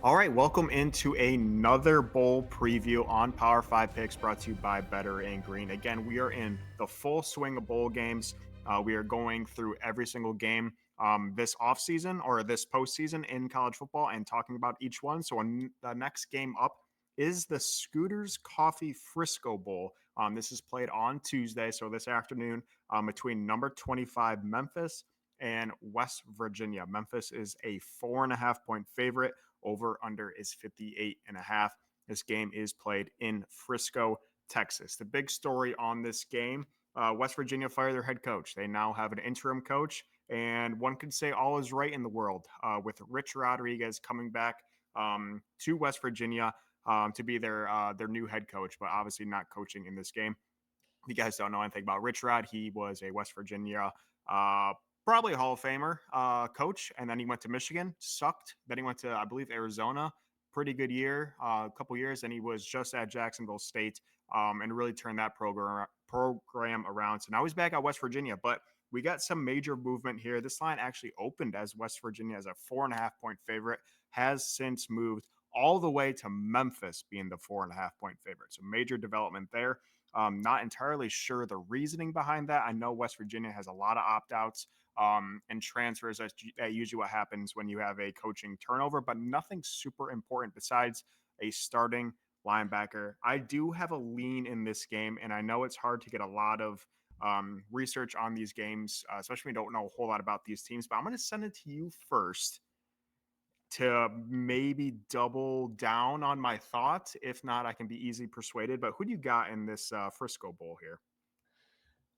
All right, welcome into another bowl preview on Power 5 Picks brought to you by Better and Green. Again, we are in the full swing of bowl games. We are going through every single game this offseason or this postseason in college football and talking about each one. So, the next game up is the Scooters Coffee Frisco Bowl. This is played on Tuesday, so this afternoon, between number 25 Memphis and West Virginia. Memphis is a 4.5 point favorite. Over under is 58.5. This game is played in Frisco, Texas. The big story on this game, West Virginia fired their head coach. They now have an interim coach, and one could say all is right in the world with Rich Rodriguez coming back to West Virginia to be their new head coach, but obviously not coaching in this game. If you guys don't know anything about Rich Rod, he was a West Virginia, probably a Hall of Famer coach, and then he went to Michigan, sucked. Then he went to, I believe, Arizona, pretty good year, a couple years, and he was just at Jacksonville State and really turned that program around. So now he's back at West Virginia, but we got some major movement here. This line actually opened as West Virginia as a 4.5 point favorite, has since moved all the way to Memphis being the 4.5 point favorite. So major development there. Not entirely sure the reasoning behind that. I know West Virginia has a lot of opt outs and transfers. That's usually what happens when you have a coaching turnover, but nothing super important besides a starting linebacker. I do have a lean in this game, and I know it's hard to get a lot of research on these games, especially when you don't know a whole lot about these teams, but I'm going to send it to you first to maybe double down on my thought. If not, I can be easily persuaded. But who do you got in this Frisco Bowl here?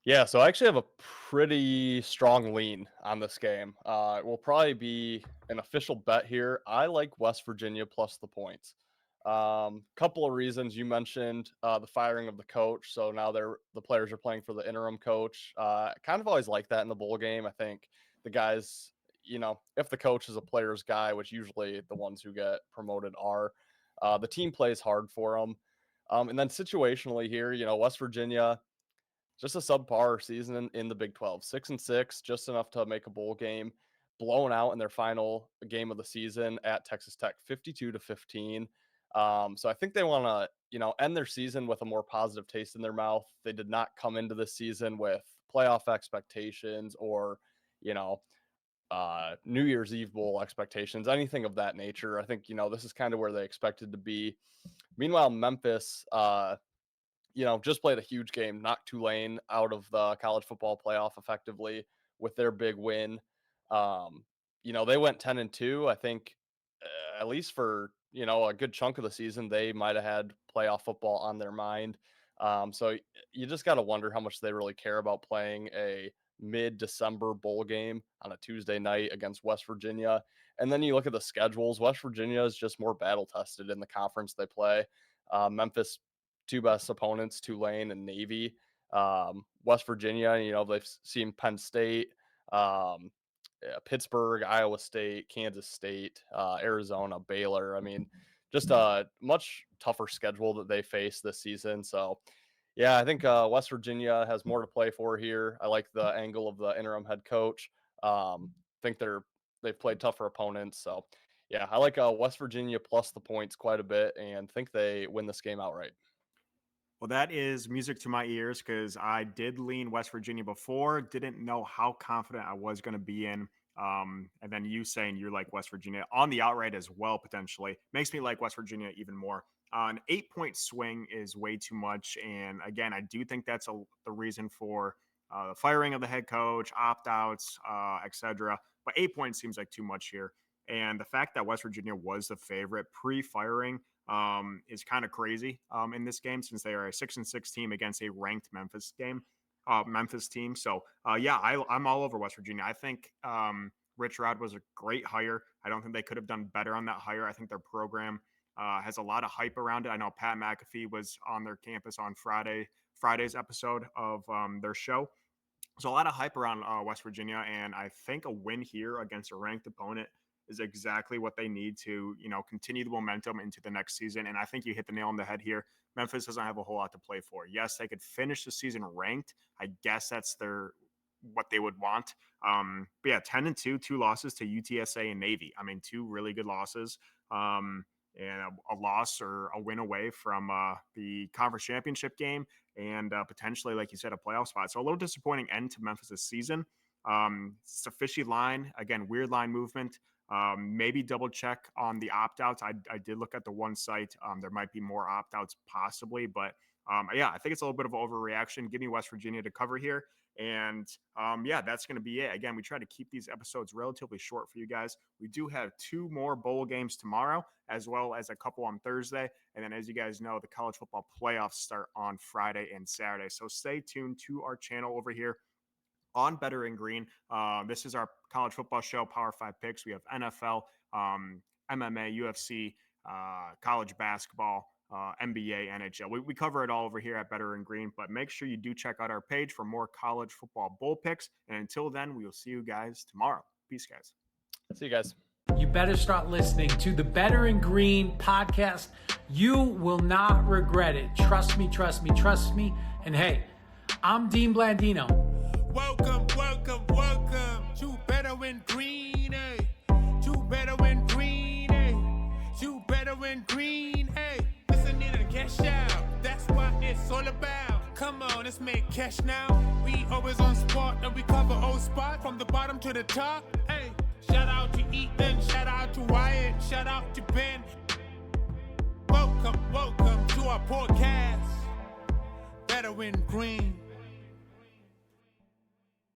Yeah, so I actually have a pretty strong lean on this game. It will probably be an official bet here. I like West Virginia plus the points. Couple of reasons you mentioned the firing of the coach, so now the players are playing for the interim coach. Kind of always like that in the bowl game. I think the guys, if the coach is a player's guy, which usually the ones who get promoted are, the team plays hard for them. And then situationally here, West Virginia just a subpar season in the Big 12. 6-6, just enough to make a bowl game. Blown out in their final game of the season at Texas Tech, 52-15. So I think they want to, end their season with a more positive taste in their mouth. They did not come into this season with playoff expectations or, New Year's Eve bowl expectations, anything of that nature. I think, this is kind of where they expected to be. Meanwhile, Memphis, just played a huge game, knocked Tulane out of the college football playoff effectively with their big win. They went 10-2. I think at least for, a good chunk of the season, they might have had playoff football on their mind. So you just got to wonder how much they really care about playing a mid-December bowl game on a Tuesday night against West Virginia. And then you look at the schedules. West Virginia is just more battle tested in the conference they play. Memphis, two best opponents, Tulane and Navy. West Virginia, they've seen Penn State, Pittsburgh, Iowa State, Kansas State, Arizona, Baylor. I mean, just a much tougher schedule that they face this season. So, yeah, I think West Virginia has more to play for here. I like the angle of the interim head coach. Think they've played tougher opponents. So, yeah, I like West Virginia plus the points quite a bit and think they win this game outright. Well, that is music to my ears because I did lean West Virginia before, didn't know how confident I was going to be in. And then you saying you like West Virginia on the outright as well, potentially, makes me like West Virginia even more. An 8 point swing is way too much. And again, I do think that's the reason for the firing of the head coach, opt outs, etc. But 8 points seems like too much here. And the fact that West Virginia was the favorite pre firing is kind of crazy in this game since they are a 6-6 team against a ranked Memphis team. So yeah, I'm all over West Virginia. I think Rich Rod was a great hire. I don't think they could have done better on that hire. I think their program has a lot of hype around it. I know Pat McAfee was on their campus on Friday's episode of their show. So a lot of hype around West Virginia, and I think a win here against a ranked opponent is exactly what they need to, continue the momentum into the next season. And I think you hit the nail on the head here. Memphis doesn't have a whole lot to play for. Yes, they could finish the season ranked. I guess that's what they would want. But yeah, 10-2, two losses to UTSA and Navy. I mean, two really good losses. and a loss or a win away from the conference championship game and potentially, like you said, a playoff spot. So a little disappointing end to Memphis' season. It's a fishy line. Again, weird line movement. Maybe double check on the opt-outs. I did look at the one site. There might be more opt-outs possibly, but yeah, I think it's a little bit of an overreaction. Give me West Virginia to cover here. And yeah, that's going to be it. Again, we try to keep these episodes relatively short for you guys. We do have 2 more bowl games tomorrow, as well as a couple on Thursday. And then, as you guys know, the college football playoffs start on Friday and Saturday. So stay tuned to our channel over here on Better in Green. This is our college football show, Power 5 Picks. We have NFL, MMA, UFC, college basketball, NBA, NHL. We cover it all over here at Better in Green, but make sure you do check out our page for more college football bowl picks. And until then, we will see you guys tomorrow. Peace, guys. See you guys. You better start listening to the Better in Green podcast. You will not regret it. Trust me, trust me, trust me. And hey, I'm Dean Blandino. Welcome, welcome, welcome to Better in Green, eh? To Better in Green, eh? To Better in Green, eh? Listen in and cash out. That's what it's all about. Come on, let's make cash now. We always on spot and we cover old spot from the bottom to the top, hey. Shout out to Ethan, shout out to Wyatt, shout out to Ben. Welcome, welcome to our podcast, Better in Green.